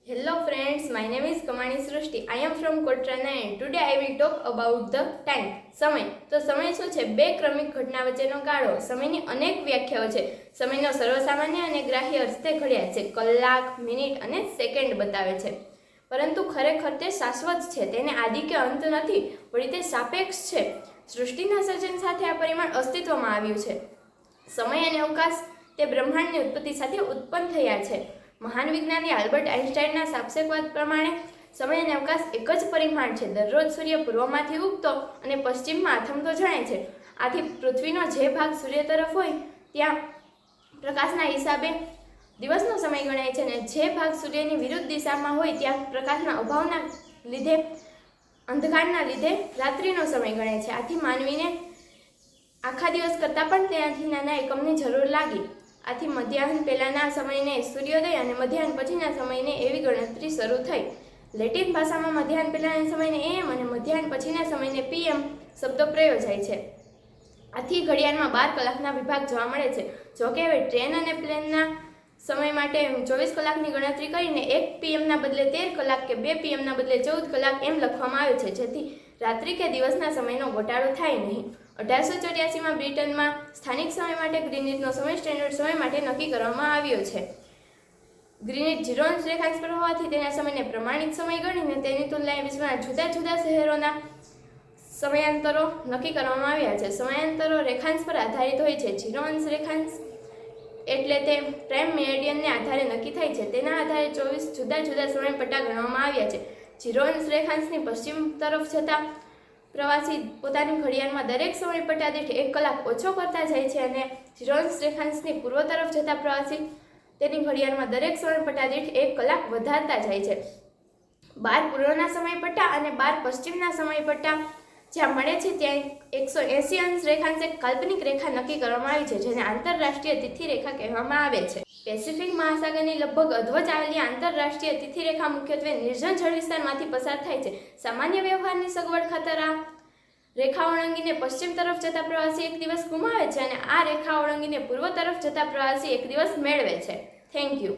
Hello friends, my name is Kamani Srushti. I am from Kotrana and today I will talk about the time. સમય તો સમય શું છે? બે ક્રમિક ઘટના વચ્ચેનો ગાળો. સમયની અનેક વ્યાખ્યાઓ છે. સમયનો સર્વસામાન્ય અને ગ્રાહ્ય અર્થ તે ઘડિયાળ છે. કલાક, મિનિટ અને સેકન્ડ બતાવે છે. પરંતુ ખરેખર તે શાશ્વત છે. તેને આદિ કે અંત નથી, વળી તે સાપેક્ષ છે. સૃષ્ટિના સર્જન સાથે આ પરિમાણ અસ્તિત્વમાં આવ્યું છે. સમય અને અવકાશ તે બ્રહ્માંડની ઉત્પત્તિ સાથે ઉત્પન્ન થયા છે. મહાન વિજ્ઞાની આલ્બર્ટ આઇન્સ્ટાઇનના સાપેક્ષવાદ પ્રમાણે સમય અને અવકાશ એક જ પરિમાણ છે. દરરોજ સૂર્ય પૂર્વમાંથી ઉગતો અને પશ્ચિમમાં આથમતો જણાય છે. આથી પૃથ્વીનો જે ભાગ સૂર્ય તરફ હોય ત્યાં પ્રકાશના હિસાબે દિવસનો સમય ગણાય છે અને જે ભાગ સૂર્યની વિરુદ્ધ દિશામાં હોય ત્યાં પ્રકાશના અભાવના લીધે અંધકારના લીધે રાત્રિનો સમય ગણાય છે. આથી માનવીને આખા દિવસ કરતાં પણ ત્યાંથી નાના એકમની જરૂર લાગી. આથી મધ્યાહન પહેલાંના સમયને સૂર્યોદય અને મધ્યાહન પછીના સમયને એવી ગણતરી શરૂ થઈ. લેટિન ભાષામાં મધ્યાહન પહેલાંના સમયને AM અને મધ્યાહન પછીના સમયને PM શબ્દો પ્રયોજાય છે. આથી ઘડિયાળમાં 12 કલાકના વિભાગ જોવા મળે છે. જોકે હવે ટ્રેન અને પ્લેનના સમય માટે 24 કલાકની ગણતરી કરીને 1 PM બદલે 13 કલાક કે 2 PM બદલે 14 કલાક એમ લખવામાં આવે છે, જેથી રાત્રિ કે દિવસના સમયનો ઘટાડો થાય નહીં. 1884માં બ્રિટનમાં સ્થાનિક સમય માટે ગ્રીનિચનો સમય સ્ટેન્ડર્ડ સમય માટે નક્કી કરવામાં આવ્યો છે. ગ્રીનિચ 0 અંશ રેખાંશ પર હોવાથી તેના સમયને પ્રમાણિત સમય ગણીને તેની તુલનાએ વિશ્વના જુદા જુદા શહેરોના સમયાંતરો નક્કી કરવામાં આવ્યા છે. સમયાંતરો રેખાંશ પર આધારિત હોય છે. 0 અંશ રેખાંશ એટલે તે પ્રાઇમ મેરિડિયનને આધારે નક્કી થાય છે. તેના આધારે 24 જુદા જુદા સમયપટ્ટા ગણવામાં આવ્યા છે. 0 અંશ રેખાંશની પશ્ચિમ તરફ જતા પ્રવાસી પોતાની ઘડિયાળમાં દરેક સમયપટ્ટા દીઠ 1 કલાક ઓછો કરતા જાય છે અને 0 અંશ રેખાંશની પૂર્વ તરફ જતા પ્રવાસી તેની ઘડિયાળમાં દરેક સમયપટ્ટા દીઠ 1 કલાક વધારતા જાય છે. 12 પૂર્વના સમયપટ્ટા અને 12 પશ્ચિમના સમયપટ્ટા જ્યાં મળે છે ત્યાં 180 અંશ રેખાંશ એક કાલ્પનિક રેખા નક્કી કરવામાં આવી છે, જેને આંતરરાષ્ટ્રીય તિથિ રેખા કહેવામાં આવે છે. પેસિફિક મહાસાગરની લગભગ અધવચ આવેલી આંતરરાષ્ટ્રીય તિથિ રેખા મુખ્યત્વે નિર્જન જળ વિસ્તારમાંથી પસાર થાય છે. સામાન્ય વ્યવહારની સગવડ ખાતર આ રેખા ઓળંગીને પશ્ચિમ તરફ જતા પ્રવાસી 1 દિવસ ગુમાવે છે અને આ રેખા ઓળંગીને પૂર્વ તરફ જતા પ્રવાસી 1 દિવસ મેળવે છે. Thank you.